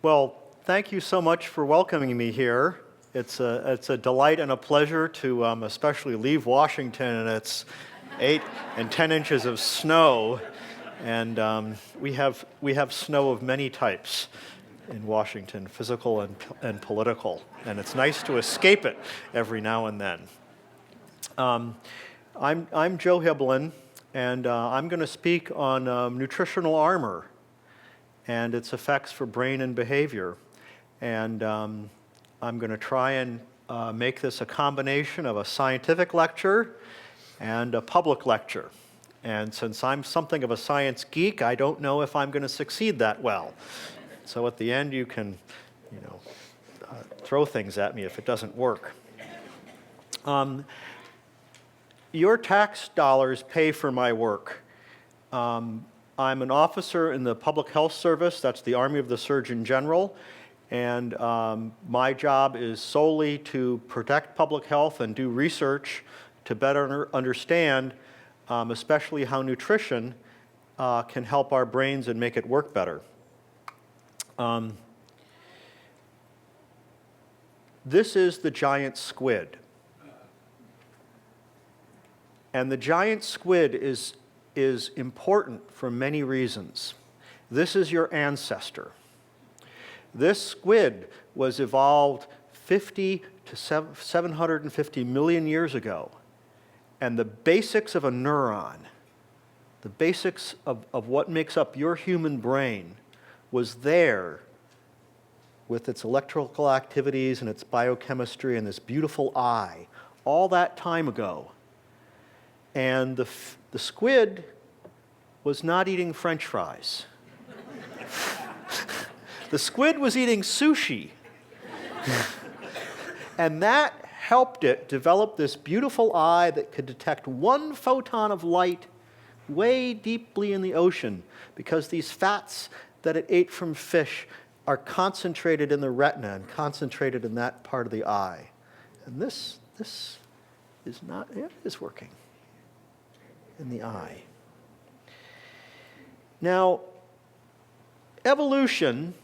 Well, thank you so much for welcoming me here. It's a delight and a pleasure to especially leave Washington, and it's 8 and 10 inches of snow, and we have snow of many types in Washington, physical and political, and it's nice to escape it every now and then. I'm Joe Hibbeln, and I'm going to speak on nutritional armor and its effects for brain and behavior. And I'm going to try and make this a combination of a scientific lecture and a public lecture. And since I'm something of a science geek, I don't know if I'm going to succeed that well. So at the end, you can, throw things at me if it doesn't work. Your tax dollars pay for my work. I'm an officer in the Public Health Service, that's the Army of the Surgeon General, and my job is solely to protect public health and do research to better understand, especially how nutrition can help our brains and make it work better. This is the giant squid. And the giant squid is important for many reasons. This is your ancestor. This squid was evolved 50 to 750 million years ago. And the basics of a neuron, the basics of what makes up your human brain, was there with its electrical activities and its biochemistry and this beautiful eye all that time ago. And the squid was not eating French fries. The squid was eating sushi. And that helped it develop this beautiful eye that could detect one photon of light way deeply in the ocean, because these fats that it ate from fish are concentrated in the retina and concentrated in that part of the eye. And this is not, it is working in the eye. Now, evolution,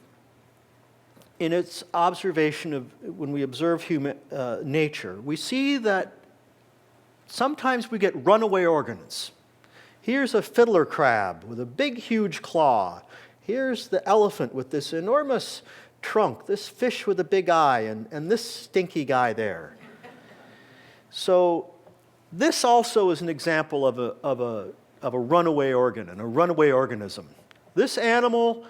in its observation of when we observe human nature, we see that sometimes we get runaway organs. Here's a fiddler crab with a big, huge claw. Here's the elephant with this enormous trunk, this fish with a big eye, and this stinky guy there. So this also is an example of a runaway organ and a runaway organism. This animal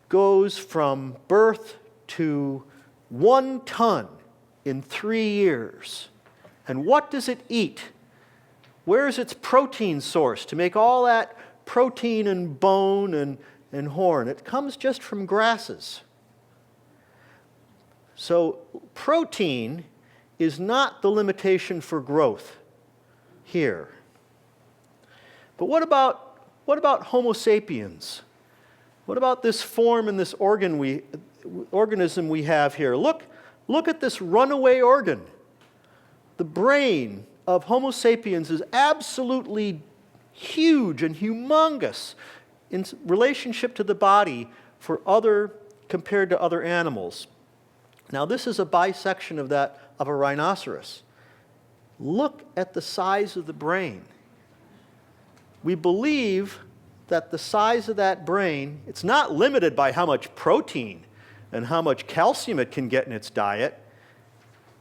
goes from birth to 1 ton in 3 years. And what does it eat? Where is its protein source to make all that protein and bone and horn? It comes just from grasses. So protein is not the limitation for growth here. But what about Homo sapiens? What about this form and this organism we have here? Look at this runaway organ. The brain of Homo sapiens is absolutely huge and humongous in relationship to the body compared to other animals. Now, this is a bisection of a rhinoceros. Look at the size of the brain. We believe that the size of that brain, it's not limited by how much protein and how much calcium it can get in its diet.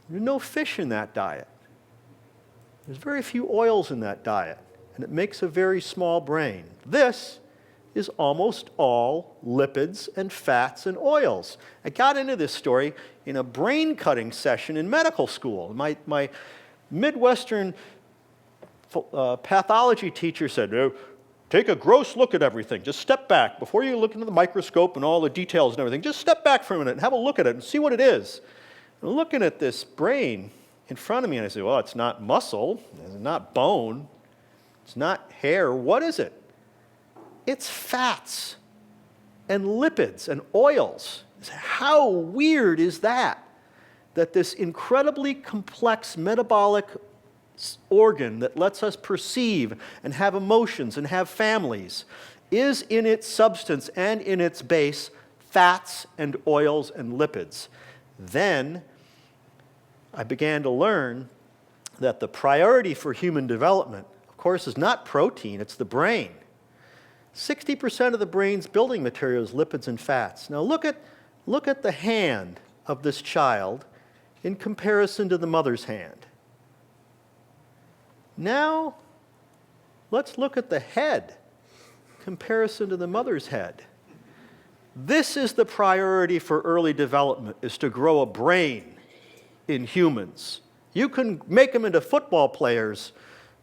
There's no fish in that diet. There's very few oils in that diet, and it makes a very small brain. This is almost all lipids and fats and oils. I got into this story in a brain cutting session in medical school. My Midwestern pathology teacher said, "Oh, take a gross look at everything. Just step back. Before you look into the microscope and all the details and everything, just step back for a minute and have a look at it and see what it is." And I'm looking at this brain in front of me, and I say, well, it's not muscle, it's not bone, it's not hair. What is it? It's fats and lipids and oils. How weird is that? That this incredibly complex metabolic organ that lets us perceive and have emotions and have families is in its substance and in its base fats and oils and lipids. Then I began to learn that the priority for human development, of course, is not protein, it's the brain. 60% of the brain's building material is lipids and fats. Now look at the hand of this child in comparison to the mother's hand. Now, let's look at the head in comparison to the mother's head. This is the priority for early development, is to grow a brain in humans. You can make them into football players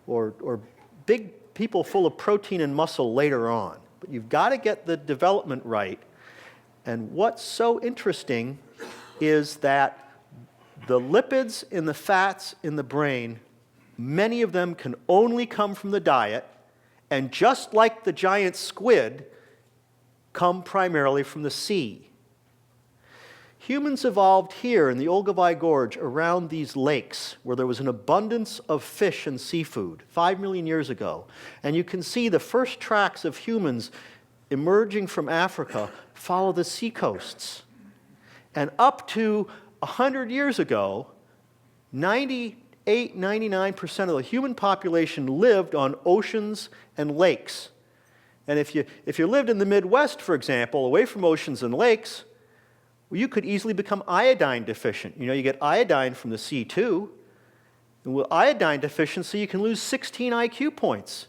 or big people full of protein and muscle later on. But you've got to get the development right. And what's so interesting is that the lipids and the fats in the brain, many of them can only come from the diet, and just like the giant squid, come primarily from the sea. Humans evolved here in the Olgavai Gorge around these lakes where there was an abundance of fish and seafood 5 million years ago. And you can see the first tracks of humans emerging from Africa follow the seacoasts. And up to 100 years ago, 98, 99% of the human population lived on oceans and lakes. And if you lived in the Midwest, for example, away from oceans and lakes, well, you could easily become iodine deficient. You know, you get iodine from the sea too. And with iodine deficiency, you can lose 16 IQ points.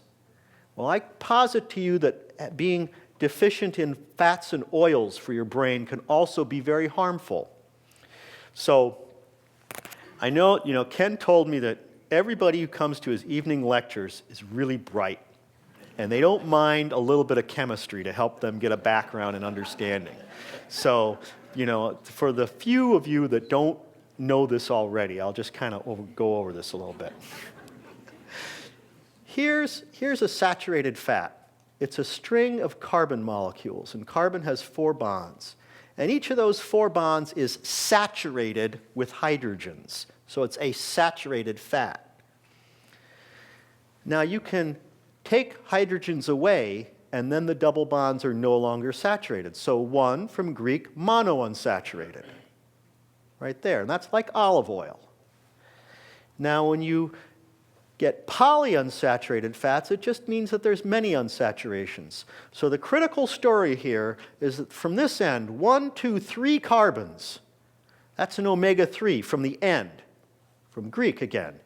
Well, I posit to you that being deficient in fats and oils for your brain can also be very harmful. So I know, Ken told me that everybody who comes to his evening lectures is really bright. And they don't mind a little bit of chemistry to help them get a background and understanding. So, for the few of you that don't know this already, I'll just kind of go over this a little bit. Here's a saturated fat. It's a string of carbon molecules, and carbon has 4 bonds. And each of those 4 bonds is saturated with hydrogens. So it's a saturated fat. Now you can take hydrogens away, and then the double bonds are no longer saturated. So one, from Greek, monounsaturated, right there. And that's like olive oil. Now when you get polyunsaturated fats, it just means that there's many unsaturations. So the critical story here is that from this end, 1, 2, 3 carbons, that's an omega-3 from the end, from Greek again.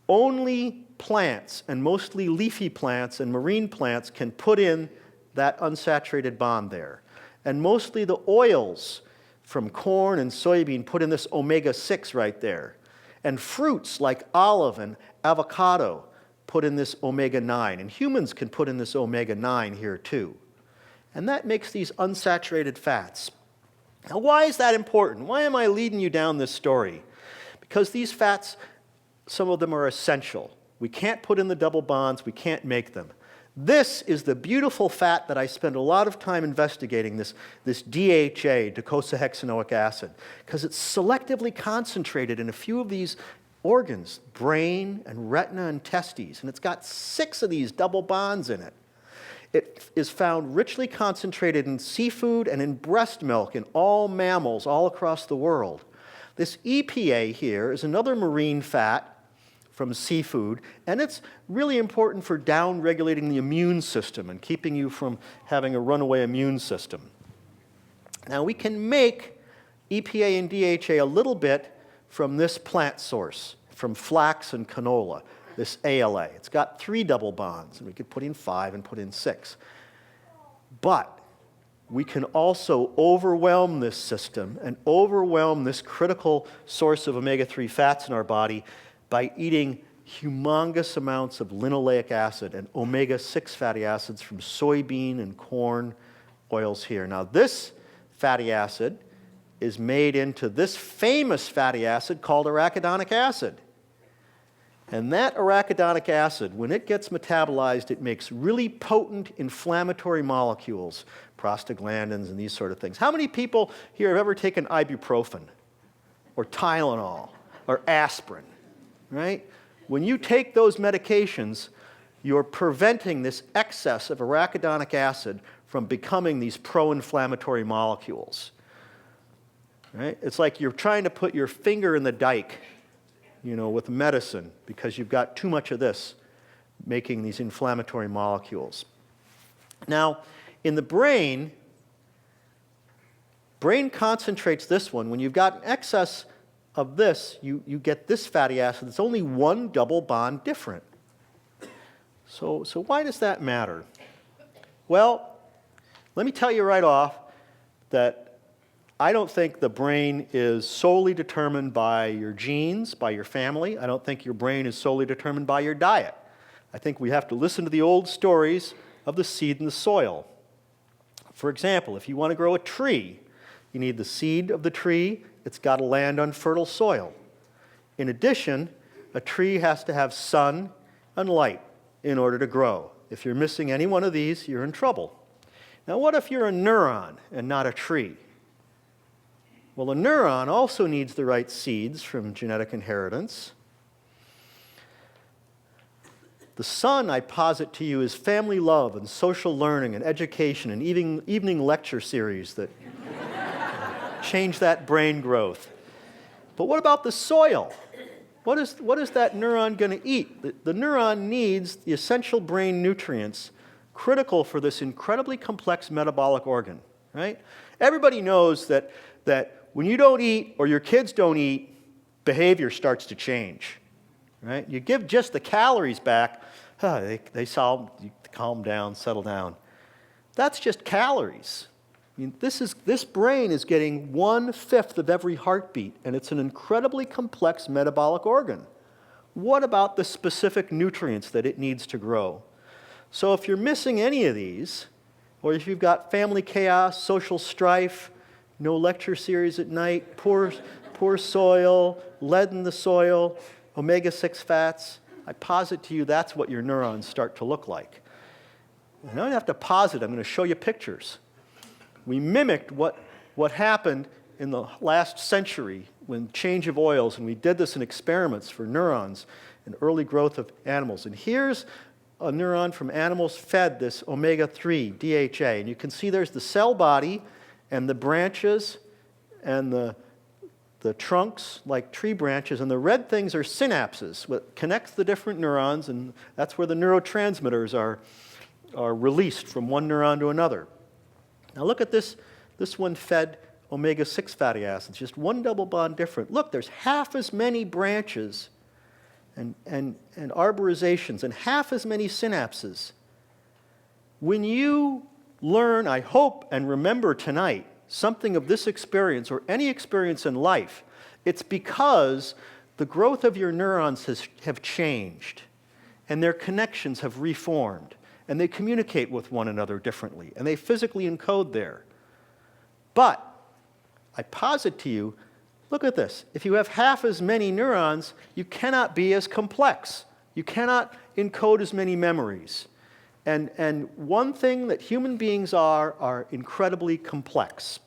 Only plants, and mostly leafy plants and marine plants, can put in that unsaturated bond there. And mostly the oils from corn and soybean put in this omega-6 right there. And fruits like olive and avocado put in this omega-9. And humans can put in this omega-9 here too. And that makes these unsaturated fats. Now why is that important? Why am I leading you down this story? Because these fats, some of them are essential. We can't put in the double bonds, we can't make them. This is the beautiful fat that I spend a lot of time investigating, this DHA, docosahexaenoic acid, because it's selectively concentrated in a few of these organs, brain and retina and testes, and it's got 6 of these double bonds in it. It is found richly concentrated in seafood and in breast milk in all mammals all across the world. This EPA here is another marine fat from seafood, and it's really important for down-regulating the immune system and keeping you from having a runaway immune system. Now we can make EPA and DHA a little bit from this plant source, from flax and canola, this ALA. It's got 3 double bonds, and we could put in 5 and put in 6. But we can also overwhelm this system and overwhelm this critical source of omega-3 fats in our body by eating humongous amounts of linoleic acid and omega-6 fatty acids from soybean and corn oils here. Now this fatty acid is made into this famous fatty acid called arachidonic acid. And that arachidonic acid, when it gets metabolized, it makes really potent inflammatory molecules, prostaglandins and these sort of things. How many people here have ever taken ibuprofen or Tylenol or aspirin? Right? When you take those medications, you're preventing this excess of arachidonic acid from becoming these pro-inflammatory molecules. Right? It's like you're trying to put your finger in the dike, with medicine, because you've got too much of this making these inflammatory molecules. Now, in the brain concentrates this one. When you've got an excess of this, you get this fatty acid that's only one double bond different. So why does that matter? Well, let me tell you right off that I don't think the brain is solely determined by your genes, by your family. I don't think your brain is solely determined by your diet. I think we have to listen to the old stories of the seed and the soil. For example, if you want to grow a tree, you need the seed of the tree. It's got to land on fertile soil. In addition, a tree has to have sun and light in order to grow. If you're missing any one of these, you're in trouble. Now, what if you're a neuron and not a tree? Well, a neuron also needs the right seeds from genetic inheritance. The sun, I posit to you, is family love and social learning and education and evening lecture series that change that brain growth. But what about the soil? What is that neuron going to eat? The neuron needs the essential brain nutrients critical for this incredibly complex metabolic organ, right? Everybody knows that when you don't eat or your kids don't eat, behavior starts to change, right? You give just the calories back, they calm down, settle down. That's just calories. I mean, this brain is getting 1/5 of every heartbeat, and it's an incredibly complex metabolic organ. What about the specific nutrients that it needs to grow? So if you're missing any of these, or if you've got family chaos, social strife, no lecture series at night, poor soil, lead in the soil, omega-6 fats, I posit to you that's what your neurons start to look like. I don't have to posit, I'm going to show you pictures. We mimicked what happened in the last century when change of oils, and we did this in experiments for neurons and early growth of animals. And here's a neuron from animals fed this omega-3, DHA. And you can see there's the cell body and the branches and the trunks like tree branches, and the red things are synapses, what connects the different neurons, and that's where the neurotransmitters are released from one neuron to another. Now look at this one fed omega-6 fatty acids, just one double bond different. Look, there's half as many branches and arborizations and half as many synapses. When you learn, I hope, and remember tonight something of this experience or any experience in life, it's because the growth of your neurons have changed and their connections have reformed and they communicate with one another differently and they physically encode there. But I posit to you, look at this. If you have half as many neurons, you cannot be as complex. You cannot encode as many memories. And one thing that human beings are incredibly complex.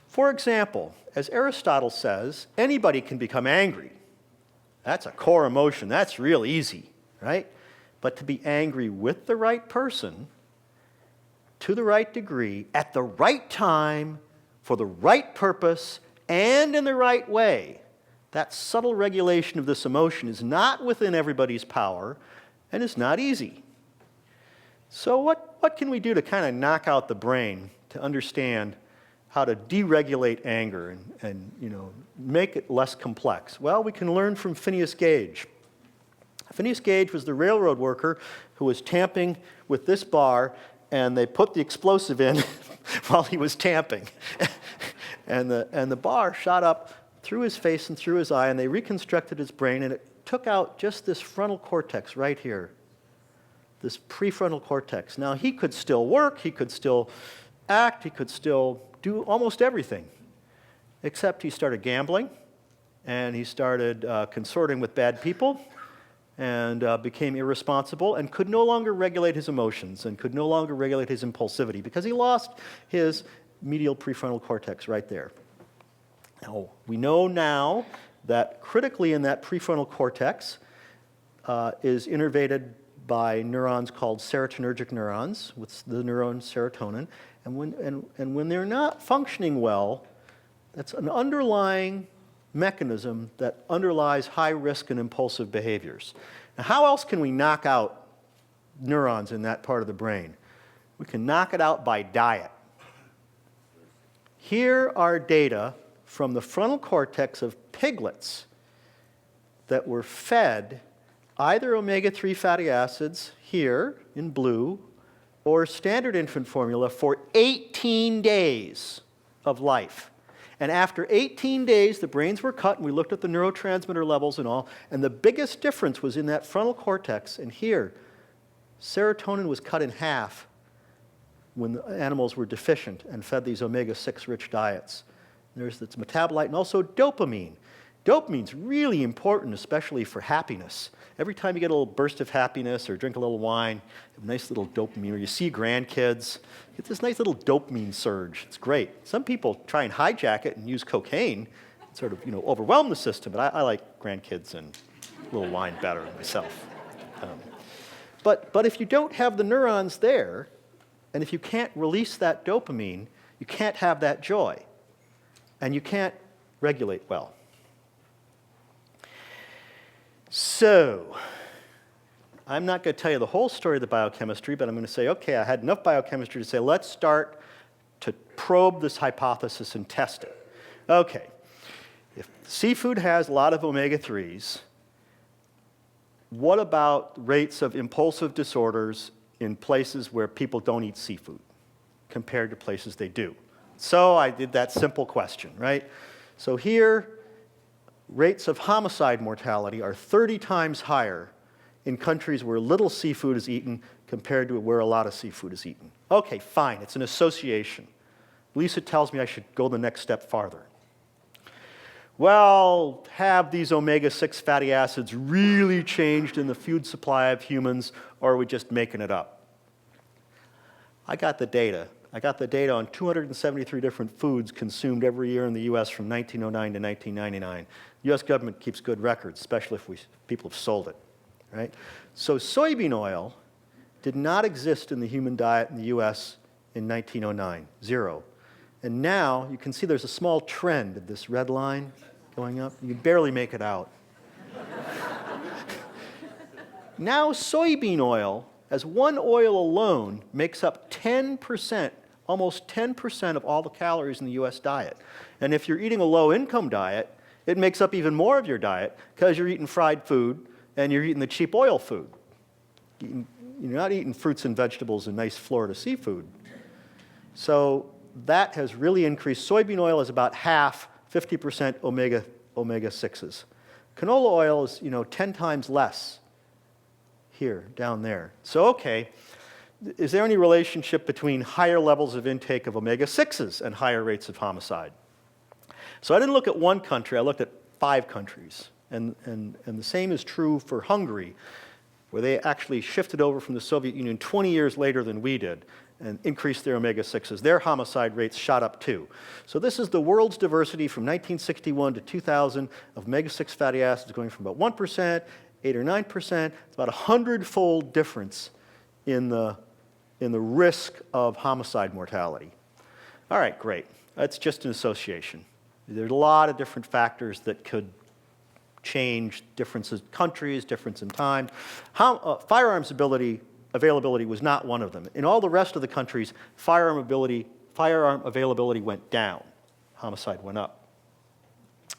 For example, as Aristotle says, anybody can become angry. That's a core emotion. That's real easy, right? But to be angry with the right person, to the right degree, at the right time, for the right purpose, and in the right way, that subtle regulation of this emotion is not within everybody's power and is not easy. So what can we do to kind of knock out the brain to understand how to deregulate anger and make it less complex? Well, we can learn from Phineas Gage. Phineas Gage was the railroad worker who was tamping with this bar, and they put the explosive in while he was tamping. and the bar shot up through his face and through his eye, and they reconstructed his brain, and it took out just this frontal cortex right here, this prefrontal cortex. Now, he could still work, he could still act, he could still do almost everything, except he started gambling, and he started consorting with bad people, and became irresponsible, and could no longer regulate his emotions, and could no longer regulate his impulsivity, because he lost his medial prefrontal cortex right there. Now, we know now that critically in that prefrontal cortex is innervated by neurons called serotonergic neurons, with the neuron serotonin. And when they're not functioning well, that's an underlying mechanism that underlies high risk and impulsive behaviors. Now, how else can we knock out neurons in that part of the brain? We can knock it out by diet. Here are data from the frontal cortex of piglets that were fed either omega-3 fatty acids, here in blue, or standard infant formula for 18 days of life. And after 18 days, the brains were cut, and we looked at the neurotransmitter levels and all, and the biggest difference was in that frontal cortex. And here, serotonin was cut in half when the animals were deficient and fed these omega-6 rich diets. There's its metabolite, and also dopamine. Dopamine's really important, especially for happiness. Every time you get a little burst of happiness or drink a little wine, you have a nice little dopamine, or you see grandkids, you get this nice little dopamine surge. It's great. Some people try and hijack it and use cocaine, and sort of, overwhelm the system, but I like grandkids and a little wine better myself. But if you don't have the neurons there, and if you can't release that dopamine, you can't have that joy, and you can't regulate well. So, I'm not going to tell you the whole story of the biochemistry, but I'm going to say, okay, I had enough biochemistry to say, let's start to probe this hypothesis and test it. Okay, if seafood has a lot of omega-3s, what about rates of impulsive disorders in places where people don't eat seafood compared to places they do? So I did that simple question, right? So here, rates of homicide mortality are 30 times higher in countries where little seafood is eaten compared to where a lot of seafood is eaten. Okay, fine, it's an association. Lisa tells me I should go the next step farther. Well, have these omega-6 fatty acids really changed in the food supply of humans, or are we just making it up? I got the data. I got the data on 273 different foods consumed every year in the U.S. from 1909 to 1999. The U.S. government keeps good records, especially if people have sold it, right? So soybean oil did not exist in the human diet in the U.S. in 1909, 0. And now you can see there's a small trend of this red line going up. You can barely make it out. Now soybean oil, as one oil alone, makes up 10%, almost 10% of all the calories in the US diet. And if you're eating a low-income diet, it makes up even more of your diet because you're eating fried food and you're eating the cheap oil food. You're not eating fruits and vegetables and nice Florida seafood. So that has really increased. Soybean oil is about half, 50% omega-6s. Canola oil is 10 times less here, down there. So okay, is there any relationship between higher levels of intake of omega-6s and higher rates of homicide? So I didn't look at one country, I looked at 5 countries. And the same is true for Hungary, where they actually shifted over from the Soviet Union 20 years later than we did and increased their omega-6s. Their homicide rates shot up too. So this is the world's diversity from 1961 to 2000 of omega-6 fatty acids going from about 1%, 8 or 9%. It's about a 100-fold difference in the risk of homicide mortality. All right, great. That's just an association. There's a lot of different factors that could change, differences in countries, difference in time. Firearms availability was not one of them. In all the rest of the countries, firearm availability went down. Homicide went up.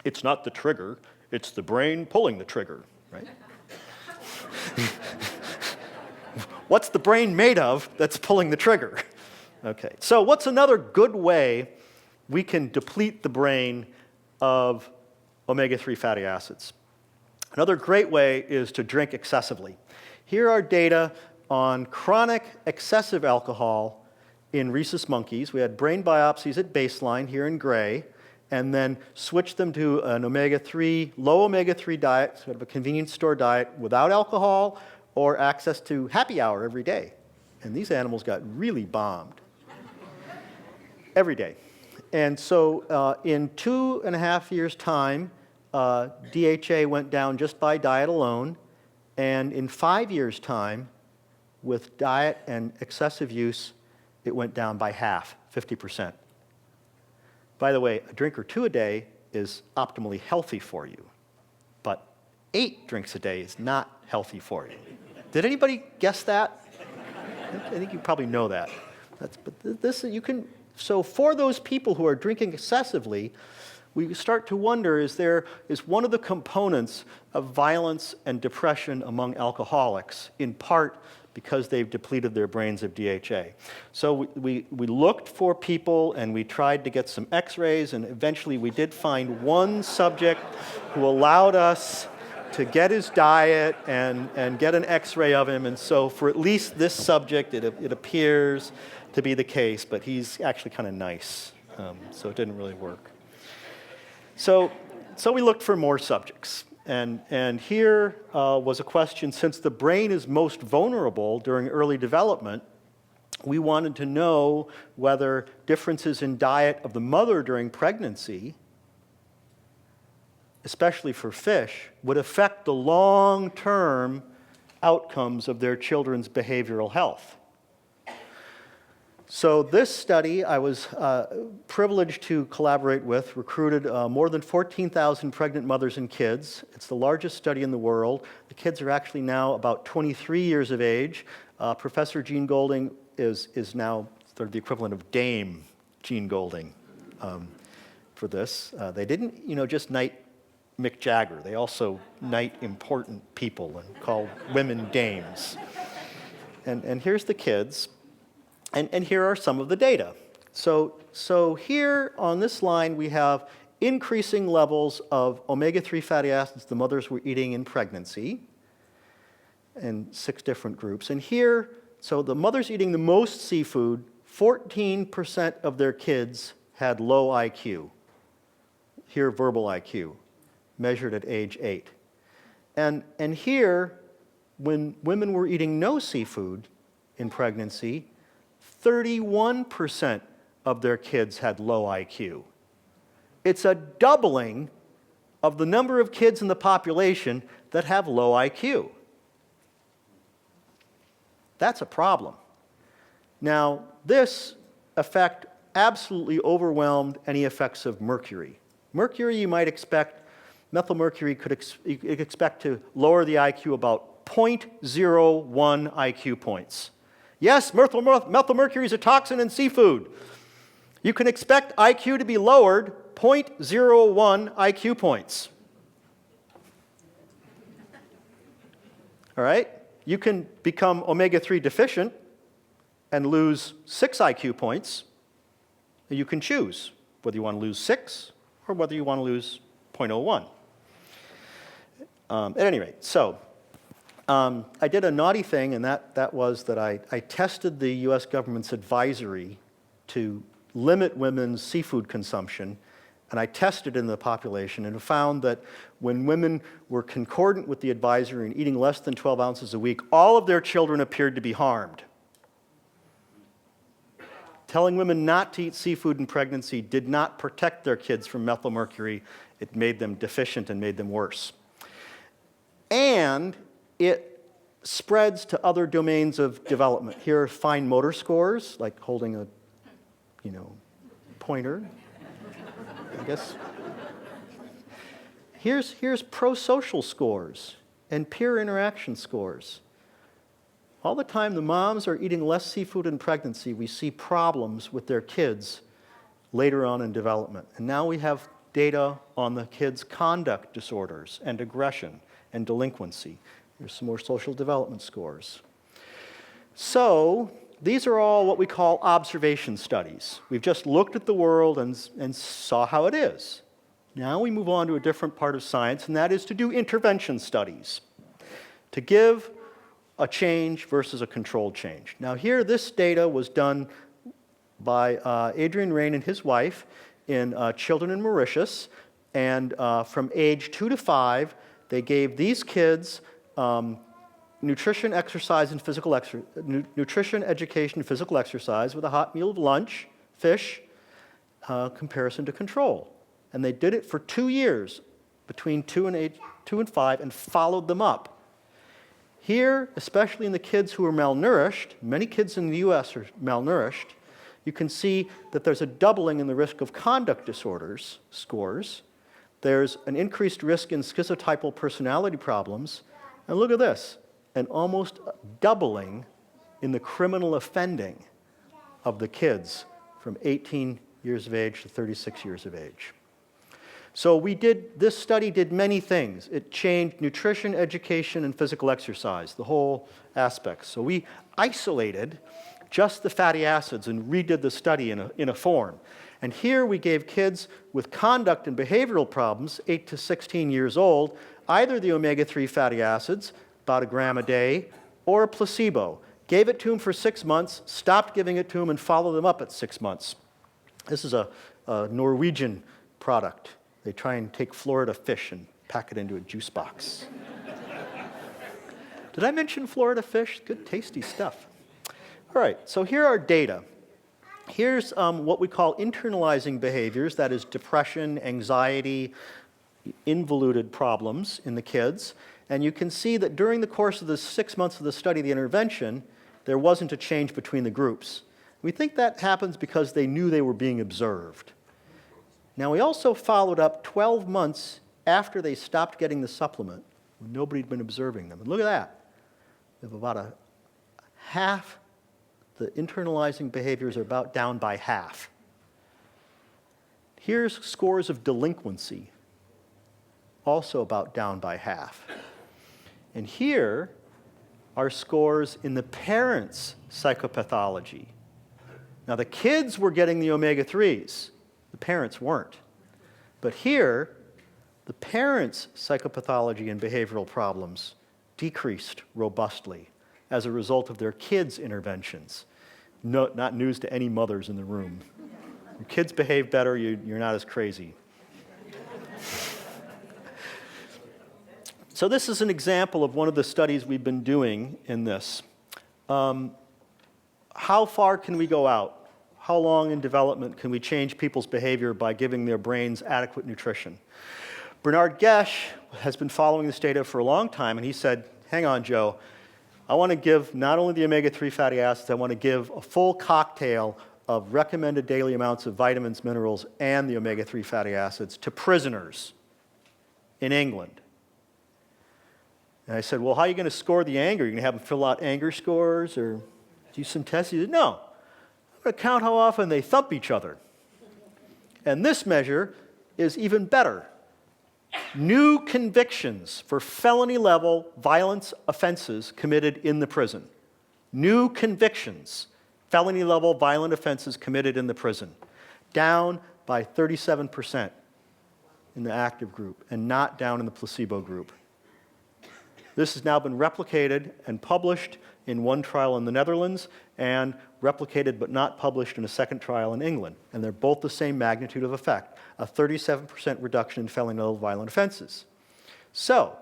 It's not the trigger, it's the brain pulling the trigger, right? What's the brain made of that's pulling the trigger? Okay, so what's another good way we can deplete the brain of omega-3 fatty acids? Another great way is to drink excessively. Here are data on chronic excessive alcohol in rhesus monkeys. We had brain biopsies at baseline here in gray, and then switched them to an omega-3, low omega-3 diet, sort of a convenience store diet without alcohol or access to happy hour every day. And these animals got really bombed every day. And so in 2.5 years' time, DHA went down just by diet alone, and in 5 years' time, with diet and excessive use, it went down by half, 50%. By the way, a drink or two a day is optimally healthy for you, but 8 drinks a day is not healthy for you. Did anybody guess that? I think you probably know that. So for those people who are drinking excessively, we start to wonder, is one of the components of violence and depression among alcoholics, in part because they've depleted their brains of DHA. So we looked for people and we tried to get some Xrays, and eventually we did find one subject who allowed us to get his diet and get an X-ray of him. And so for at least this subject, it appears to be the case, but he's actually kind of nice, so it didn't really work. So we looked for more subjects. And here was a question, since the brain is most vulnerable during early development, we wanted to know whether differences in diet of the mother during pregnancy, especially for fish, would affect the long-term outcomes of their children's behavioral health. So this study, I was privileged to collaborate with, recruited more than 14,000 pregnant mothers and kids. It's the largest study in the world. The kids are actually now about 23 years of age. Professor Gene Golding is now sort of the equivalent of Dame Gene Golding for this. They didn't, just knight Mick Jagger. They also knight important people and call women dames. And here's the kids. And here are some of the data. So here on this line we have increasing levels of omega-3 fatty acids the mothers were eating in pregnancy in 6 different groups. And here, so the mothers eating the most seafood, 14% of their kids had low IQ. Here, verbal IQ, measured at age 8. And here, when women were eating no seafood in pregnancy, 31% of their kids had low IQ. It's a doubling of the number of kids in the population that have low IQ. That's a problem. Now, this effect absolutely overwhelmed any effects of mercury. Mercury, you might expect, methylmercury you could expect to lower the IQ about 0.01 IQ points. Yes, methylmercury is a toxin in seafood. You can expect IQ to be lowered 0.01 IQ points. All right? You can become omega-3 deficient and lose 6 IQ points. You can choose whether you want to lose 6 or whether you want to lose 0.01. At any rate, so I did a naughty thing, and that was that I tested the U.S. government's advisory to limit women's seafood consumption, and I tested in the population and found that when women were concordant with the advisory and eating less than 12 ounces a week, all of their children appeared to be harmed. Telling women not to eat seafood in pregnancy did not protect their kids from methylmercury. It made them deficient and made them worse. And it spreads to other domains of development. Here are fine motor scores, like holding a, pointer, I guess. Here's pro-social scores and peer interaction scores. All the time the moms are eating less seafood in pregnancy, we see problems with their kids later on in development. And now we have data on the kids' conduct disorders and aggression and delinquency. Here's some more social development scores. So these are all what we call observation studies. We've just looked at the world and saw how it is. Now we move on to a different part of science, and that is to do intervention studies, to give a change versus a controlled change. Now here, this data was done by Adrian Rain and his wife in children in Mauritius, and from age 2 to 5, they gave these kids nutrition, exercise, and nutrition, education, physical exercise with a hot meal of lunch, fish, comparison to control. And they did it for 2 years, between 2 and 5, and followed them up. Here, especially in the kids who are malnourished, many kids in the US are malnourished, you can see that there's a doubling in the risk of conduct disorders scores. There's an increased risk in schizotypal personality problems. And look at this, an almost doubling in the criminal offending of the kids from 18 years of age to 36 years of age. So this study did many things. It changed nutrition, education, and physical exercise, the whole aspect. So we isolated just the fatty acids and redid the study in a form. And here we gave kids with conduct and behavioral problems, 8 to 16 years old, either the omega-3 fatty acids, about 1 gram a day, or a placebo. Gave it to them for 6 months, stopped giving it to them, and followed them up at 6 months. This is a Norwegian product. They try and take Florida fish and pack it into a juice box. Did I mention Florida fish? Good, tasty stuff. All right, so here are data. Here's what we call internalizing behaviors, that is depression, anxiety, involuted problems in the kids. And you can see that during the course of the 6 months of the study, the intervention, there wasn't a change between the groups. We think that happens because they knew they were being observed. Now, we also followed up 12 months after they stopped getting the supplement, when nobody had been observing them. And look at that. We have about half the internalizing behaviors are about down by half. Here's scores of delinquency, also about down by half. And here are scores in the parents' psychopathology. Now, the kids were getting the omega-3s. The parents weren't. But here, the parents' psychopathology and behavioral problems decreased robustly as a result of their kids' interventions. No, not news to any mothers in the room. Your kids behave better, you're not as crazy. So this is an example of one of the studies we've been doing in this. How far can we go out? How long in development can we change people's behavior by giving their brains adequate nutrition? Bernard Gesch has been following this data for a long time, and he said, hang on, Joe, I want to give not only the omega-3 fatty acids, I want to give a full cocktail of recommended daily amounts of vitamins, minerals, and the omega-3 fatty acids to prisoners in England. And I said, well, how are you going to score the anger? Are you going to have them fill out anger scores or do some tests? He said, no. I'm going to count how often they thump each other. And this measure is even better. New convictions for felony-level violence offenses committed in the prison. New convictions, felony-level violent offenses committed in the prison. Down by 37% in the active group and not down in the placebo group. This has now been replicated and published in one trial in the Netherlands and replicated but not published in a second trial in England. And they're both the same magnitude of effect, a 37% reduction in felony-level violent offenses. So,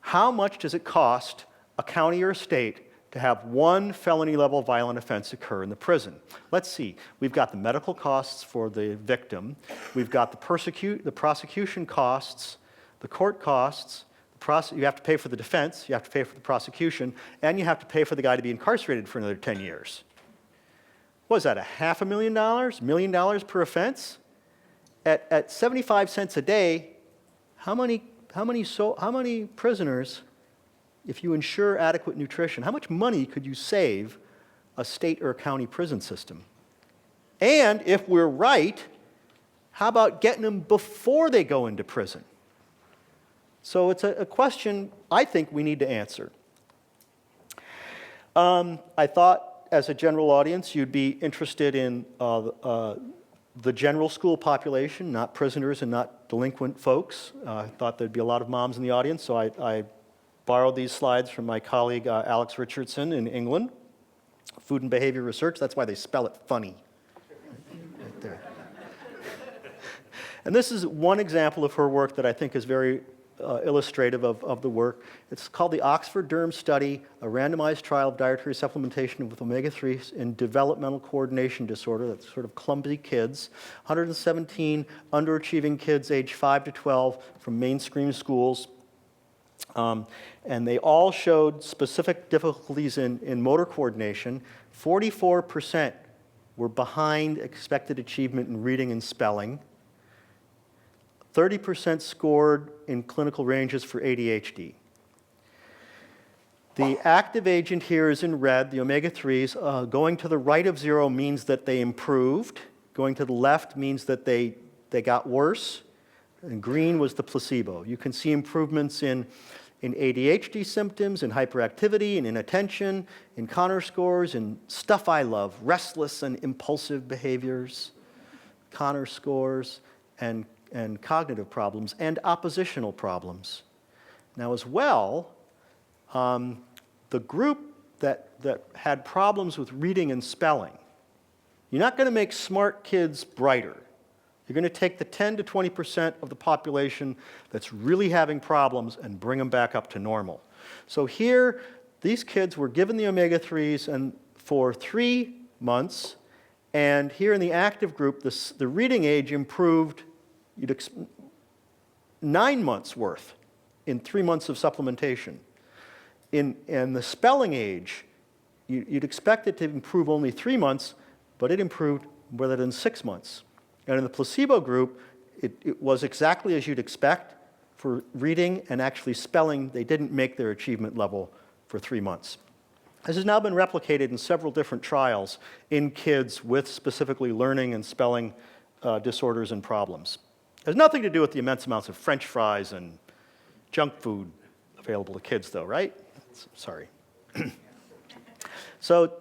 how much does it cost a county or a state to have one felony-level violent offense occur in the prison? Let's see. We've got the medical costs for the victim. We've got the prosecution costs, the court costs. You have to pay for the defense, you have to pay for the prosecution, and you have to pay for the guy to be incarcerated for another 10 years. What is that, $500,000, $1 million per offense? At 75 cents a day, how many prisoners, if you ensure adequate nutrition, how much money could you save a state or a county prison system? And if we're right, how about getting them before they go into prison? So it's a question I think we need to answer. I thought, as a general audience, you'd be interested in the general school population, not prisoners and not delinquent folks. I thought there'd be a lot of moms in the audience, so I borrowed these slides from my colleague Alex Richardson in England, Food and Behavior Research. That's why they spell it funny. Right there. And this is one example of her work that I think is very illustrative of the work. It's called the Oxford-Durham Study, a randomized trial of dietary supplementation with omega-3s in developmental coordination disorder. That's sort of clumsy kids. 117 underachieving kids aged 5 to 12 from mainstream schools. And they all showed specific difficulties in motor coordination. 44% were behind expected achievement in reading and spelling. 30% scored in clinical ranges for ADHD. The active agent here is in red, the omega-3s. Going to the right of 0 means that they improved. Going to the left means that they got worse. And green was the placebo. You can see improvements in ADHD symptoms, in hyperactivity, in inattention, in Connor scores, in stuff I love, restless and impulsive behaviors, Connor scores, and cognitive problems, and oppositional problems. Now as well, the group that had problems with reading and spelling, you're not going to make smart kids brighter. You're going to take the 10 to 20% of the population that's really having problems and bring them back up to normal. So here, these kids were given the omega-3s for 3 months, and here in the active group, the reading age improved 9 months worth in 3 months of supplementation. In the spelling age, you'd expect it to improve only 3 months, but it improved more than 6 months. And in the placebo group, it was exactly as you'd expect for reading and actually spelling. They didn't make their achievement level for 3 months. This has now been replicated in several different trials in kids with specifically learning and spelling disorders and problems. It has nothing to do with the immense amounts of French fries and junk food available to kids, though, right? Sorry. So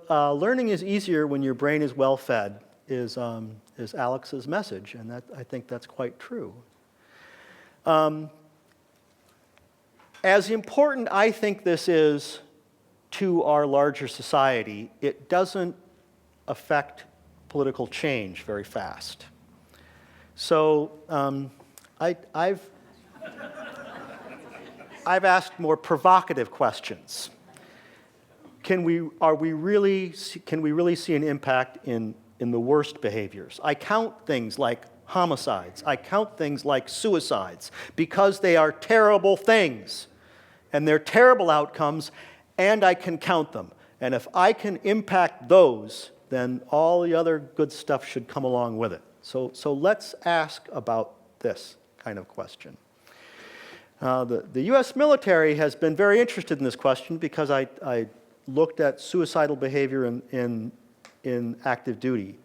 learning is easier when your brain is well fed, is Alex's message, and I think that's quite true. As important I think this is to our larger society, it doesn't affect political change very fast. So I've asked more provocative questions. Can we really see an impact in the worst behaviors? I count things like homicides. I count things like suicides because they are terrible things and they're terrible outcomes, and I can count them. And if I can impact those, then all the other good stuff should come along with it. So let's ask about this kind of question. The U.S. military has been very interested in this question because I looked at suicidal behavior in active duty.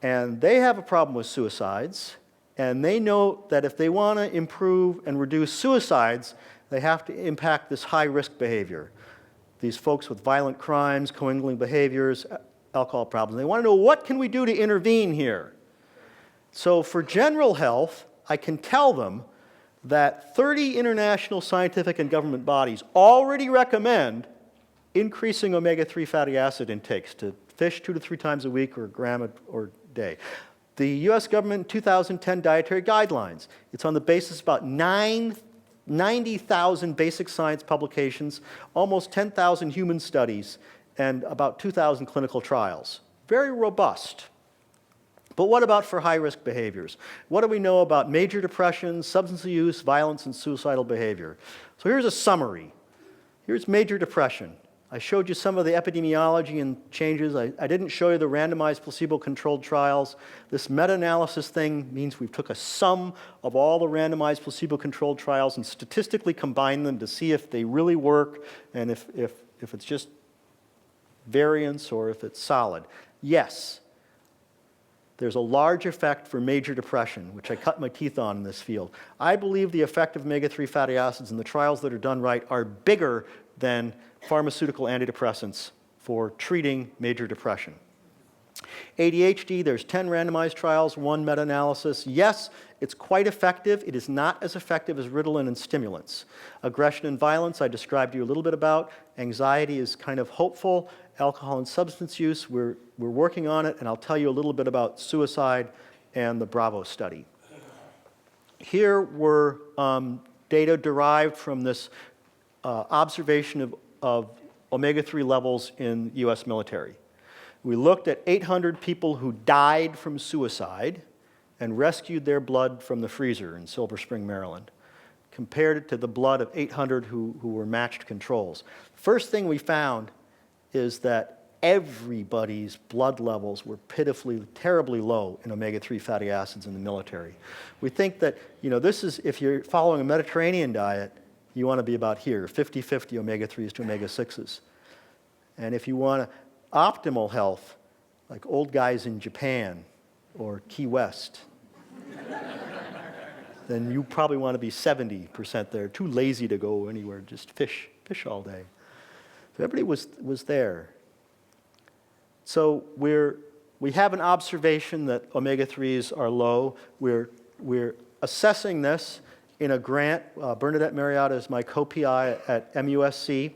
And they have a problem with suicides, and they know that if they want to improve and reduce suicides, they have to impact this high-risk behavior. These folks with violent crimes, commingling behaviors, alcohol problems. They want to know, what can we do to intervene here? So for general health, I can tell them that 30 international scientific and government bodies already recommend increasing omega-3 fatty acid intakes to fish 2 to 3 times a week or a gram a day. The US government in 2010 Dietary Guidelines, it's on the basis of about 90,000 basic science publications, almost 10,000 human studies, and about 2,000 clinical trials. Very robust. But what about for high-risk behaviors? What do we know about major depression, substance use, violence, and suicidal behavior? So here's a summary. Here's major depression. I showed you some of the epidemiology and changes. I didn't show you the randomized placebo-controlled trials. This meta-analysis thing means we took a sum of all the randomized placebo-controlled trials and statistically combined them to see if they really work and if it's just variance or if it's solid. Yes, there's a large effect for major depression, which I cut my teeth on in this field. I believe the effect of omega-3 fatty acids in the trials that are done right are bigger than pharmaceutical antidepressants for treating major depression. ADHD, there's 10 randomized trials, 1 meta-analysis. Yes, it's quite effective. It is not as effective as Ritalin and stimulants. Aggression and violence, I described to you a little bit about. Anxiety is kind of hopeful. Alcohol and substance use, we're working on it, and I'll tell you a little bit about suicide and the Bravo study. Here were data derived from this observation of omega-3 levels in US military. We looked at 800 people who died from suicide and rescued their blood from the freezer in Silver Spring, Maryland. compared it to the blood of 800 who were matched controls. First thing we found is that everybody's blood levels were pitifully, terribly low in omega-3 fatty acids in the military. We think that, this is, if you're following a Mediterranean diet, you want to be about here, 50-50 omega-3s to omega-6s. And if you want optimal health, like old guys in Japan or Key West, then you probably want to be 70% there. Too lazy to go anywhere, just fish all day. So everybody was there. So we have an observation that omega-3s are low. We're assessing this in a grant. Bernadette Mariotta is my co-PI at MUSC,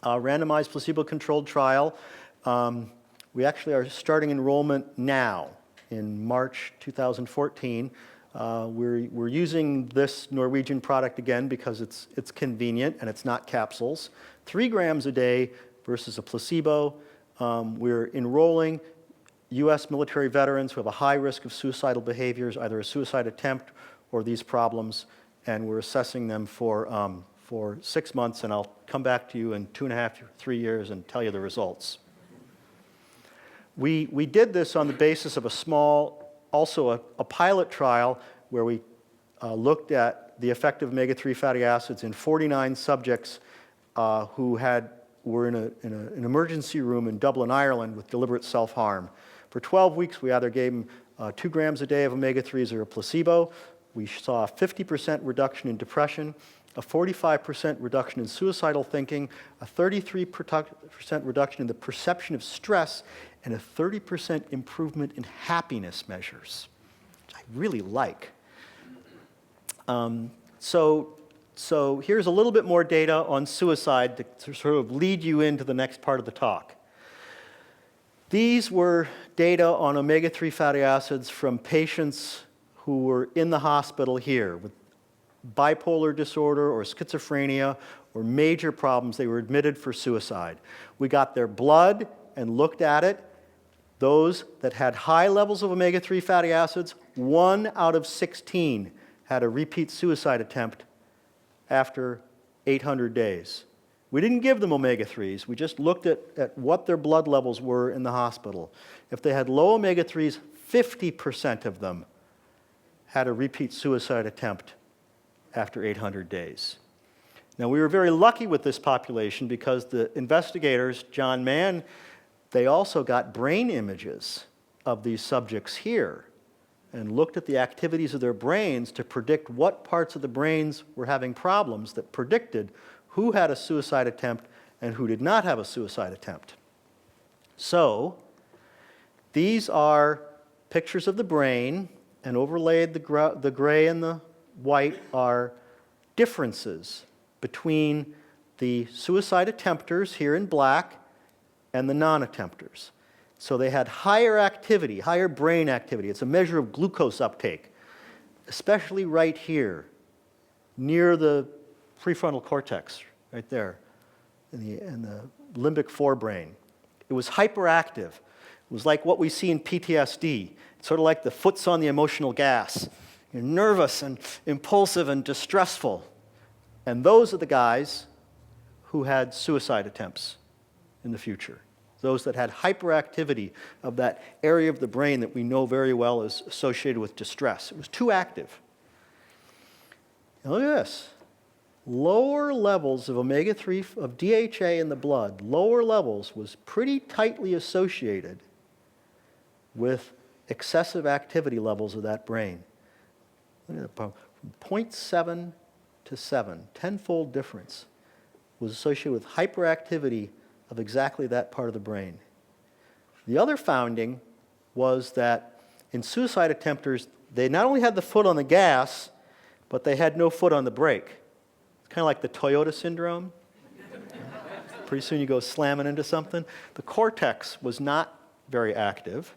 a randomized placebo-controlled trial. We actually are starting enrollment now in March 2014. We're using this Norwegian product again because it's convenient and it's not capsules. 3 grams a day versus a placebo. We're enrolling U.S. military veterans who have a high risk of suicidal behaviors, either a suicide attempt or these problems, and we're assessing them for 6 months, and I'll come back to you in 2.5 to 3 years and tell you the results. We did this on the basis of a small, also a pilot trial where we looked at the effect of omega-3 fatty acids in 49 subjects who were in an emergency room in Dublin, Ireland with deliberate self-harm. For 12 weeks, we either gave them 2 grams a day of omega-3s or a placebo. We saw a 50% reduction in depression, a 45% reduction in suicidal thinking, a 33% reduction in the perception of stress, and a 30% improvement in happiness measures, which I really like. So here's a little bit more data on suicide to sort of lead you into the next part of the talk. These were data on omega-3 fatty acids from patients who were in the hospital here with bipolar disorder or schizophrenia or major problems. They were admitted for suicide. We got their blood and looked at it. Those that had high levels of omega-3 fatty acids, 1 out of 16 had a repeat suicide attempt after 800 days. We didn't give them omega-3s. We just looked at what their blood levels were in the hospital. If they had low omega-3s, 50% of them had a repeat suicide attempt after 800 days. Now, we were very lucky with this population because the investigators, John Mann, they also got brain images of these subjects here and looked at the activities of their brains to predict what parts of the brains were having problems that predicted who had a suicide attempt and who did not have a suicide attempt. So, these are pictures of the brain, and overlaid the gray and the white are differences between the suicide attempters here in black and the non-attempters. So they had higher activity, higher brain activity. It's a measure of glucose uptake, especially right here, near the prefrontal cortex, right there, in the limbic forebrain. It was hyperactive. It was like what we see in PTSD. It's sort of like the foot's on the emotional gas. You're nervous and impulsive and distressful. And those are the guys who had suicide attempts in the future. Those that had hyperactivity of that area of the brain that we know very well is associated with distress. It was too active. Now look at this. Lower levels of omega-3, of DHA in the blood, lower levels was pretty tightly associated with excessive activity levels of that brain. Look at that, from 0.7 to 7, tenfold difference was associated with hyperactivity of exactly that part of the brain. The other finding was that in suicide attempters, they not only had the foot on the gas, but they had no foot on the brake. It's kind of like the Toyota syndrome. Pretty soon you go slamming into something. The cortex was not very active,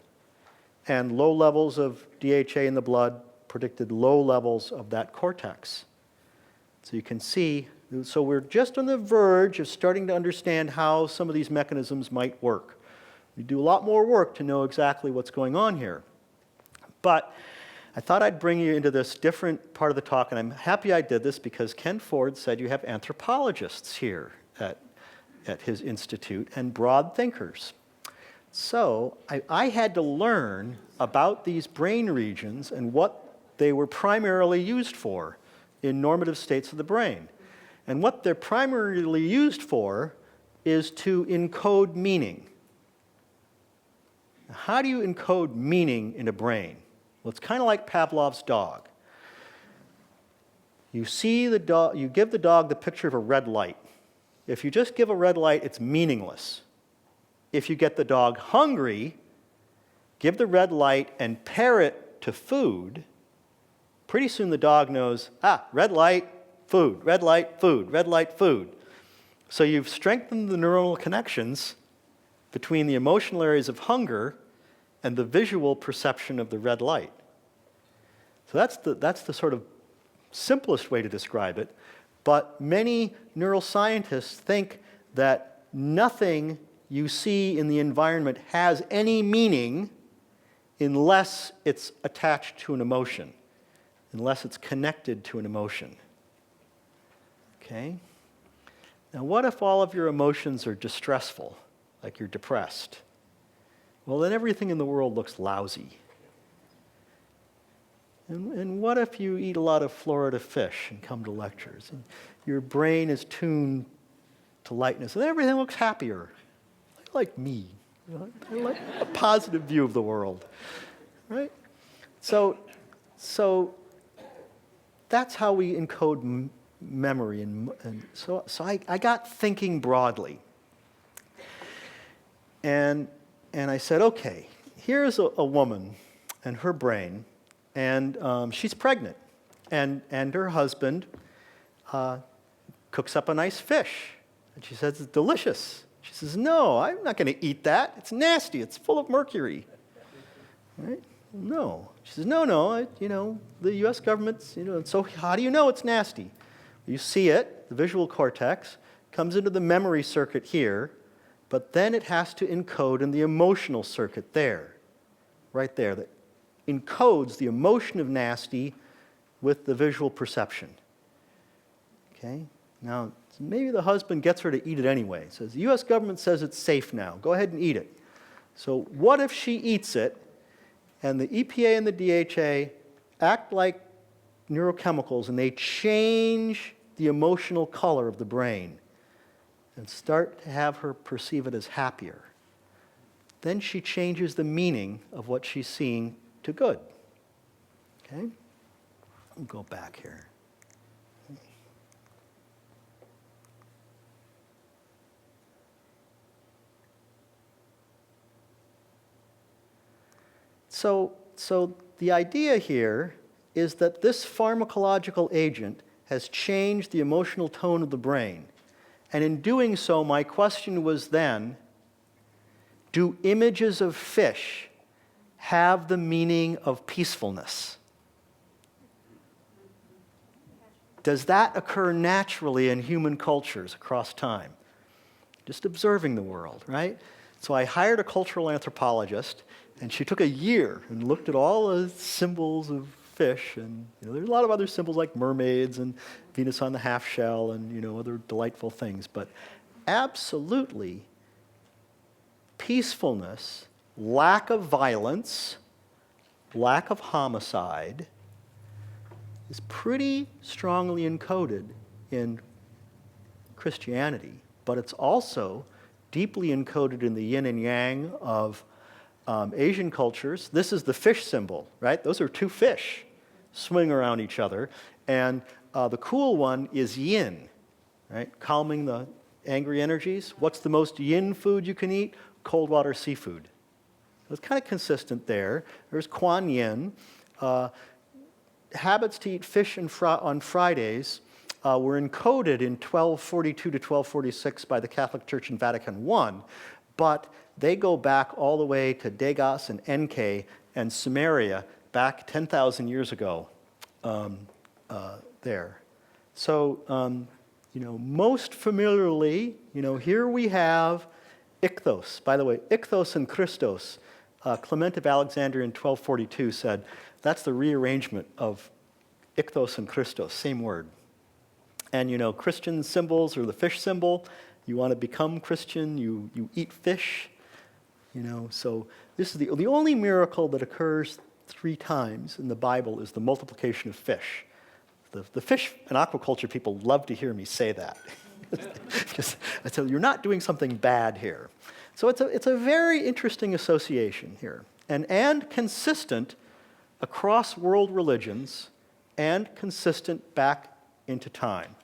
and low levels of DHA in the blood predicted low levels of that cortex. So you can see, so we're just on the verge of starting to understand how some of these mechanisms might work. We do a lot more work to know exactly what's going on here. But I thought I'd bring you into this different part of the talk, and I'm happy I did this because Ken Ford said you have anthropologists here at his institute and broad thinkers. So I had to learn about these brain regions and what they were primarily used for in normative states of the brain. And what they're primarily used for is to encode meaning. How do you encode meaning in a brain? Well, it's kind of like Pavlov's dog. You see the dog, you give the dog the picture of a red light. If you just give a red light, it's meaningless. If you get the dog hungry, give the red light and pair it to food, pretty soon the dog knows, red light, food, red light, food, red light, food. So you've strengthened the neuronal connections between the emotional areas of hunger and the visual perception of the red light. So that's the sort of simplest way to describe it. But many neuroscientists think that nothing you see in the environment has any meaning unless it's attached to an emotion, unless it's connected to an emotion. Okay? Now, what if all of your emotions are distressful, like you're depressed? Well, then everything in the world looks lousy. And what if you eat a lot of Florida fish and come to lectures, and your brain is tuned to lightness, and everything looks happier, like me. You know, I like a positive view of the world, right? So that's how we encode memory, and so I got thinking broadly, and I said, okay, here's a woman and her brain. And she's pregnant, and her husband cooks up a nice fish, and she says, it's delicious. She says, no, I'm not going to eat that. It's nasty. It's full of mercury. Right? No. She says, no, the U.S. government's, so how do you know it's nasty? You see it, the visual cortex, comes into the memory circuit here, but then it has to encode in the emotional circuit there, right there, that encodes the emotion of nasty with the visual perception. Okay? Now, maybe the husband gets her to eat it anyway. Says, the U.S. government says it's safe now. Go ahead and eat it. So what if she eats it, and the EPA and the DHA act like neurochemicals, and they change the emotional color of the brain and start to have her perceive it as happier? Then she changes the meaning of what she's seeing to good. Okay? I'll go back here. So the idea here is that this pharmacological agent has changed the emotional tone of the brain. And in doing so, my question was then, do images of fish have the meaning of peacefulness? Does that occur naturally in human cultures across time? Just observing the world, right? So I hired a cultural anthropologist, and she took a year and looked at all the symbols of fish, and there's a lot of other symbols like mermaids and Venus on the half shell and other delightful things, but absolutely peacefulness, lack of violence, lack of homicide is pretty strongly encoded in Christianity, but it's also deeply encoded in the yin and yang of Asian cultures. This is the fish symbol, right? Those are two fish swimming around each other, and the cool one is yin, right? Calming the angry energies. What's the most yin food you can eat? Cold water seafood. So it's kind of consistent there. There's Kuan Yin. Habits to eat fish on Fridays were encoded in 1242 to 1246 by the Catholic Church in Vatican I, but they go back all the way to Degas and Encke and Sumeria back 10,000 years ago there. So, most familiarly, here we have ichthos. By the way, ichthos and Christos. Clement of Alexandria in 1242 said, That's the rearrangement of ichthos and Christos, same word. And you know, Christian symbols are the fish symbol. You want to become Christian, you eat fish. You know, so this is the only miracle that occurs 3 times in the Bible is the multiplication of fish. The fish and aquaculture people love to hear me say that. Because I tell you, you're not doing something bad here. So it's a very interesting association here, and consistent across world religions, and consistent back into time.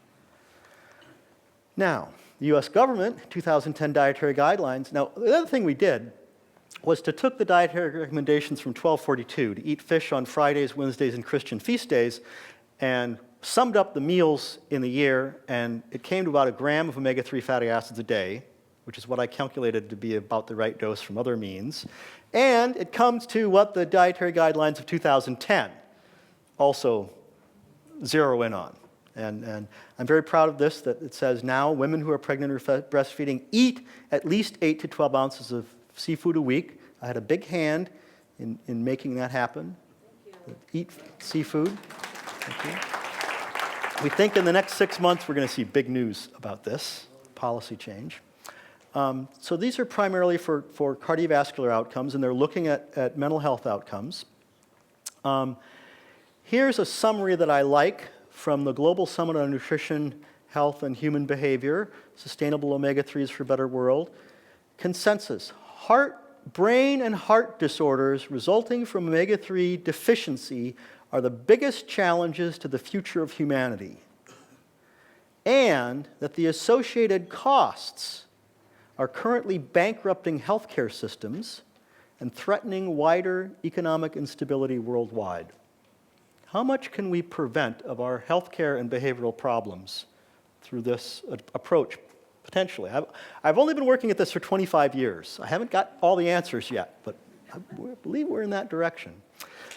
Now, the US government, 2010 Dietary Guidelines. Now, the other thing we did was to took the dietary recommendations from 1242 to eat fish on Fridays, Wednesdays, and Christian feast days, and summed up the meals in the year, and it came to about 1 gram of omega-3 fatty acids a day, which is what I calculated to be about the right dose from other means. And it comes to what the Dietary Guidelines of 2010 also zero in on. And I'm very proud of this, that it says now women who are pregnant or breastfeeding eat at least 8 to 12 ounces of seafood a week. I had a big hand in making that happen. Eat seafood. Thank you. We think in the next 6 months we're going to see big news about this policy change. So these are primarily for cardiovascular outcomes, and they're looking at mental health outcomes. Here's a summary that I like from the Global Summit on Nutrition, Health, and Human Behavior, Sustainable Omega-3s for a Better World. Consensus: brain and heart disorders resulting from omega-3 deficiency are the biggest challenges to the future of humanity, and that the associated costs are currently bankrupting healthcare systems and threatening wider economic instability worldwide. How much can we prevent of our healthcare and behavioral problems through this approach, potentially? I've only been working at this for 25 years. I haven't got all the answers yet, but I believe we're in that direction.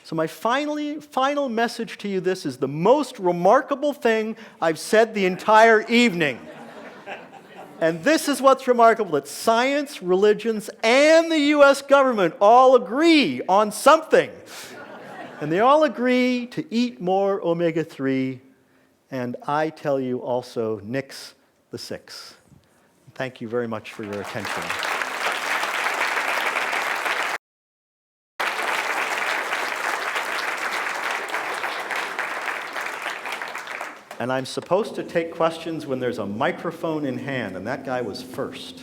So my final message to you, this is the most remarkable thing I've said the entire evening. And this is what's remarkable, that science, religions, and the US government all agree on something. And they all agree to eat more omega-3, and I tell you also, nix the 6. Thank you very much for your attention. And I'm supposed to take questions when there's a microphone in hand, and that guy was first.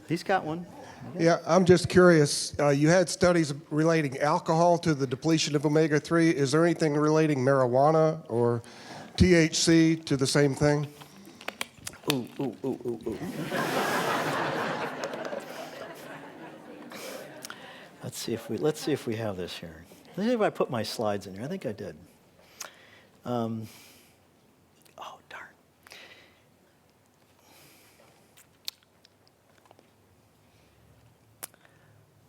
He's got one. Yeah, I'm just curious. You had studies relating alcohol to the depletion of omega-3. Is there anything relating marijuana or THC to the same thing? Ooh. Let's see if we have this here. Let's see if I put my slides in here. I think I did. Oh, darn.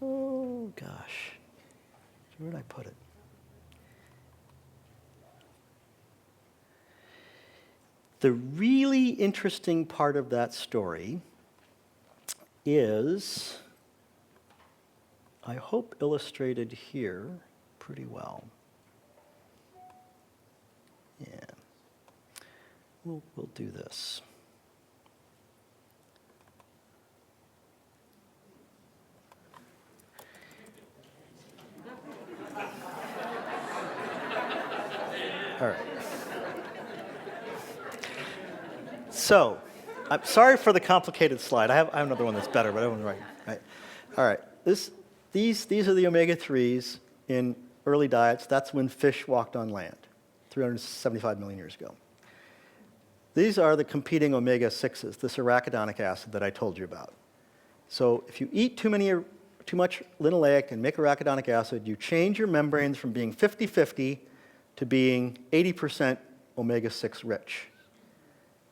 Oh, gosh. Where did I put it? The really interesting part of that story is, I hope, illustrated here pretty well. Yeah. We'll do this. All right. So, I'm sorry for the complicated slide. I have another one that's better, but I don't want to write. Right. All right. These are the omega-3s in early diets. That's when fish walked on land, 375 million years ago. These are the competing omega-6s, this arachidonic acid that I told you about. So if you eat too much linoleic and make arachidonic acid, you change your membranes from being 50-50 to being 80% omega-6 rich.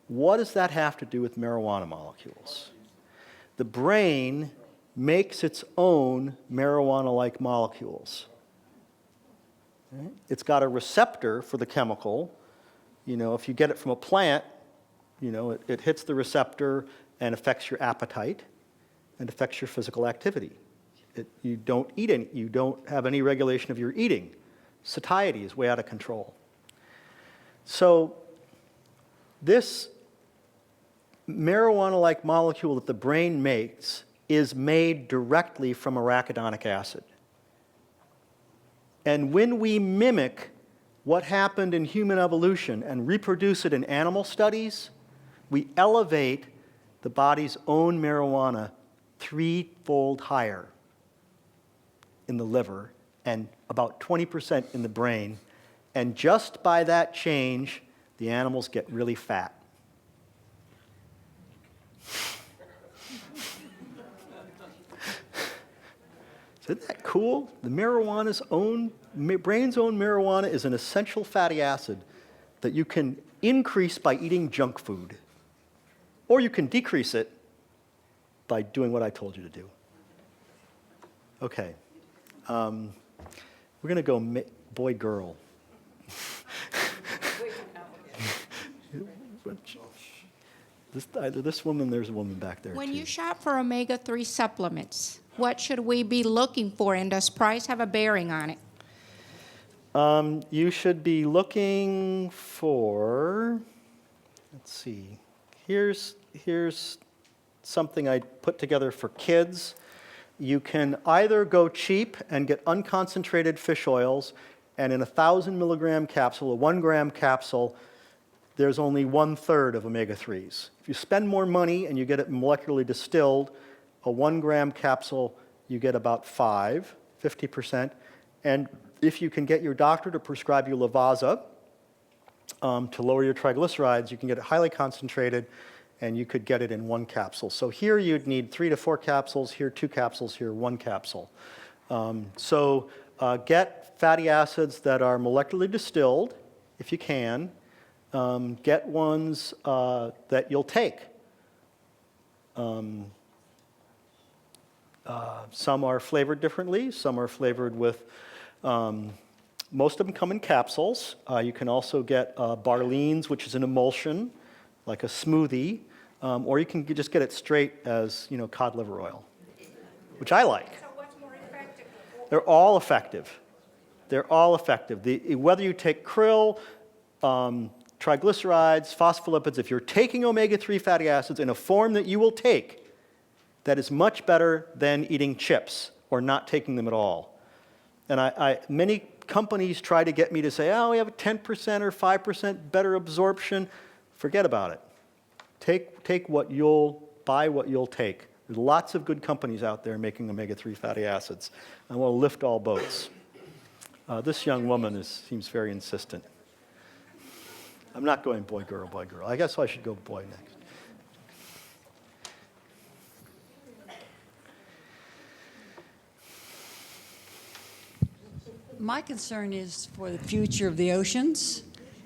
What does that have to do with marijuana molecules? The brain makes its own marijuana-like molecules. It's got a receptor for the chemical. You know, if you get it from a plant, It hits the receptor and affects your appetite and affects your physical activity. You don't eat any, you don't have any regulation of your eating. Satiety is way out of control. So this marijuana-like molecule that the brain makes is made directly from arachidonic acid. And when we mimic what happened in human evolution and reproduce it in animal studies, we elevate the body's own marijuana 3-fold higher in the liver and about 20% in the brain. And just by that change, the animals get really fat. Isn't that cool? The brain's own marijuana is an essential fatty acid that you can increase by eating junk food. Or you can decrease it by doing what I told you to do. Okay. We're going to go boy-girl. Either this woman, there's a woman back there. When too. you shop for omega-3 supplements, what should we be looking for, and does price have a bearing on it? You should be looking for, let's see, here's something I put together for kids. You can either go cheap and get unconcentrated fish oils, and in a 1,000 milligram capsule, a 1 gram capsule, there's only 1/3 of omega-3s. If you spend more money and you get it molecularly distilled, a 1 gram capsule, you get about 50%. And if you can get your doctor to prescribe you Lavazza to lower your triglycerides, you can get it highly concentrated, and you could get it in 1 capsule. So here you'd need 3 to 4 capsules, here 2 capsules, here 1 capsule. Get fatty acids that are molecularly distilled, if you can. Get ones that you'll take. Some are flavored differently. Some are flavored with, most of them come in capsules. You can also get Barleans, which is an emulsion, like a smoothie, or you can just get it straight as, cod liver oil, which I like. So what's more effective? They're all effective. They're all effective. Whether you take krill, triglycerides, phospholipids, if you're taking omega-3 fatty acids in a form that you will take, that is much better than eating chips or not taking them at all. And many companies try to get me to say, oh, we have a 10% or 5% better absorption. Forget about it. Take what you'll, buy what you'll take. There's lots of good companies out there making omega-3 fatty acids. I want to lift all boats. This young woman seems very insistent. I'm not going boy, girl, boy, girl. I guess I should go boy next. My concern is for the future of the oceans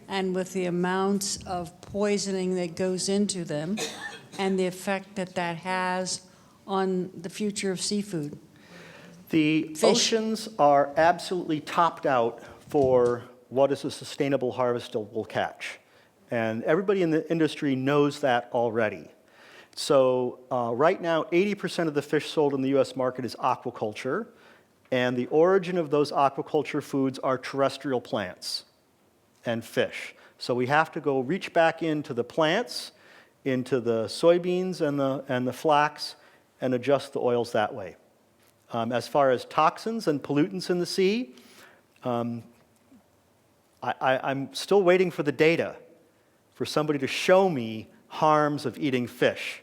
and with the amounts of poisoning that goes into them and the effect that has on the future of seafood. The oceans are absolutely topped out for what is a sustainable harvestable catch. And everybody in the industry knows that already. So right now, 80% of the fish sold in the US market is aquaculture, and the origin of those aquaculture foods are terrestrial plants and fish. So we have to go reach back into the plants, into the soybeans and the flax, and adjust the oils that way. As far as toxins and pollutants in the sea, I'm still waiting for the data for somebody to show me harms of eating fish.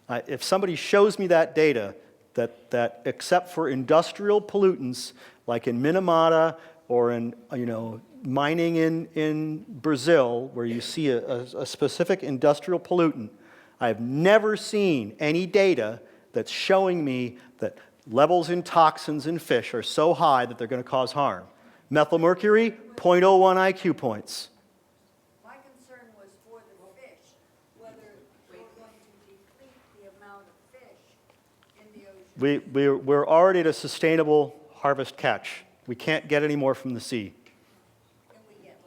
If somebody shows me that data, that except for industrial pollutants, like in Minamata or in mining in Brazil, where you see a specific industrial pollutant, I have never seen any data that's showing me that levels in toxins in fish are so high that they're going to cause harm. Methylmercury, 0.01 IQ points. My concern was for the fish, whether we're going to deplete the amount of fish in the ocean. We're already at a sustainable harvest catch. We can't get any more from the sea. And we get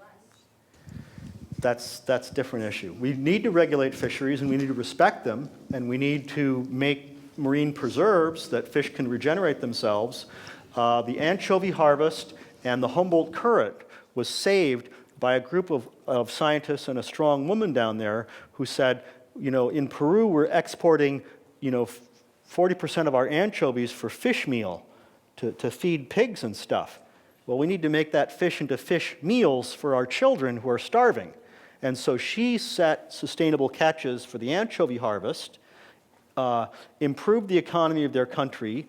that's a different issue. We need to regulate fisheries, and we need to respect them, and we need to make marine preserves that fish can regenerate themselves. The anchovy harvest and the Humboldt current was saved by a group of scientists and a strong woman down there who said, in Peru we're exporting, 40% of our anchovies for fish meal to feed pigs and stuff. Well, we need to make that fish into fish meals for our children who are starving. And so she set sustainable catches for the anchovy harvest, improved the economy of their country,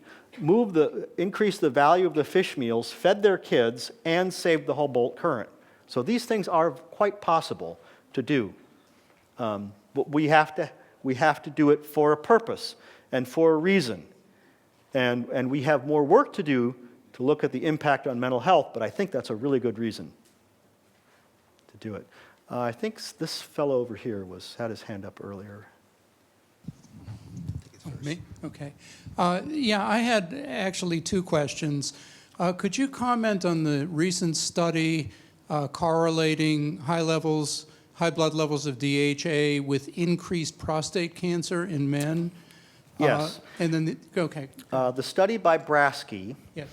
increased the value of the fish meals, fed their kids, and saved the Humboldt current. So these things are quite possible to do. But we have to do it for a purpose and for a reason. And we have more work to do to look at the impact on mental health, but I think that's a really good reason to do it. I think this fellow over here had his hand up earlier. Me? Okay. Yeah, I had actually two questions. Could you comment on the recent study correlating high blood levels of DHA with increased prostate cancer in men? Yes. And then, okay. The study by Brasky Yes.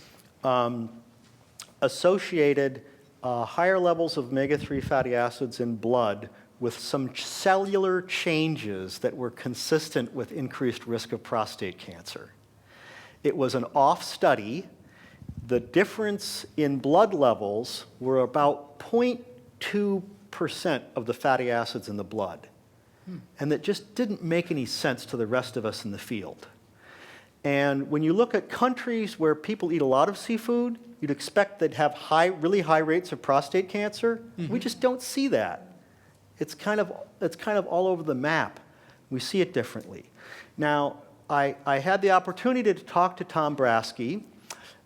associated higher levels of omega-3 fatty acids in blood with some cellular changes that were consistent with increased risk of prostate cancer. It was an off study. The difference in blood levels were about 0.2% of the fatty acids in the blood. And that just didn't make any sense to the rest of us in the field. And when you look at countries where people eat a lot of seafood, you'd expect they'd have really high rates of prostate cancer. We just don't see that. It's kind of all over the map. We see it differently. Now, I had the opportunity to talk to Tom Brasky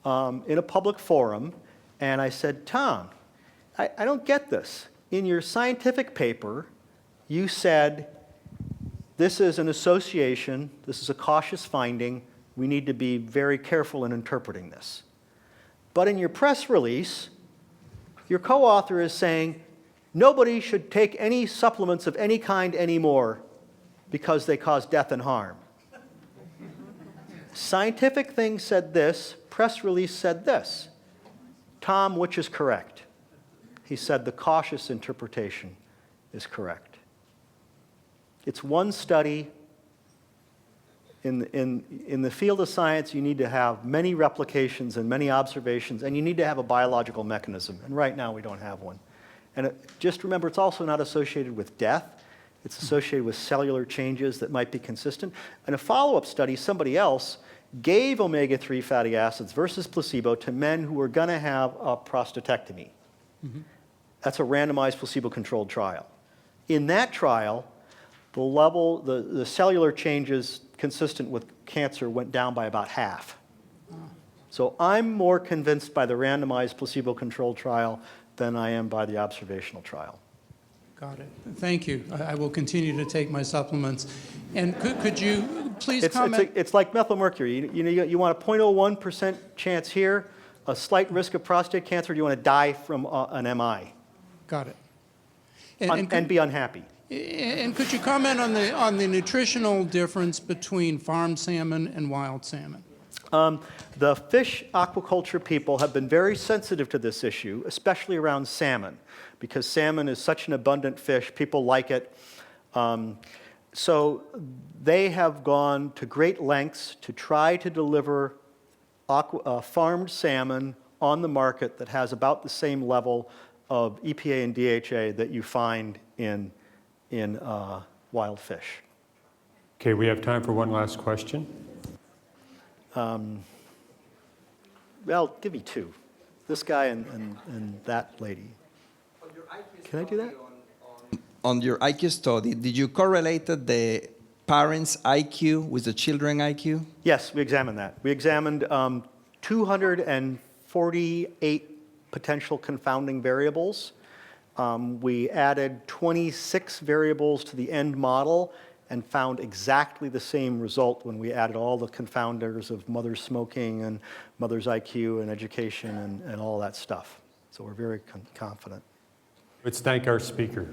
in a public forum, and I said, Tom, I don't get this. In your scientific paper, you said this is an association, this is a cautious finding, we need to be very careful in interpreting this. But in your press release, your co-author is saying nobody should take any supplements of any kind anymore because they cause death and harm. Scientific thing said this, press release said this. Tom, which is correct? He said the cautious interpretation is correct. It's one study. In the field of science, you need to have many replications and many observations, and you need to have a biological mechanism. And right now, we don't have one. And just remember, it's also not associated with death. It's associated with cellular changes that might be consistent. In a follow-up study, somebody else gave omega-3 fatty acids versus placebo to men who were going to have a prostatectomy. That's a randomized placebo-controlled trial. In that trial, the cellular changes consistent with cancer went down by about half. So I'm more convinced by the randomized placebo-controlled trial than I am by the observational trial. Got it. Thank you. I will continue to take my supplements. And could you please comment? It's like methylmercury. You want a 0.01% chance here, a slight risk of prostate cancer, or do you want to die from an MI? Got it. And be unhappy. And could you comment on the nutritional difference between farmed salmon and wild salmon? The fish aquaculture people have been very sensitive to this issue, especially around salmon, because salmon is such an abundant fish, people like it. So they have gone to great lengths to try to deliver farmed salmon on the market that has about the same level of EPA and DHA that you find in wild fish. Okay, we have time for one last question. Well, give me two. This guy and that lady. Can I do that? On your IQ study, did you correlate the parents' IQ with the children IQ? Yes, we examined that. We examined 248 potential confounding variables. We added 26 variables to the end model and found exactly the same result when we added all the confounders of mother's smoking and mother's IQ and education and all that stuff. So we're very confident. Let's thank our speaker.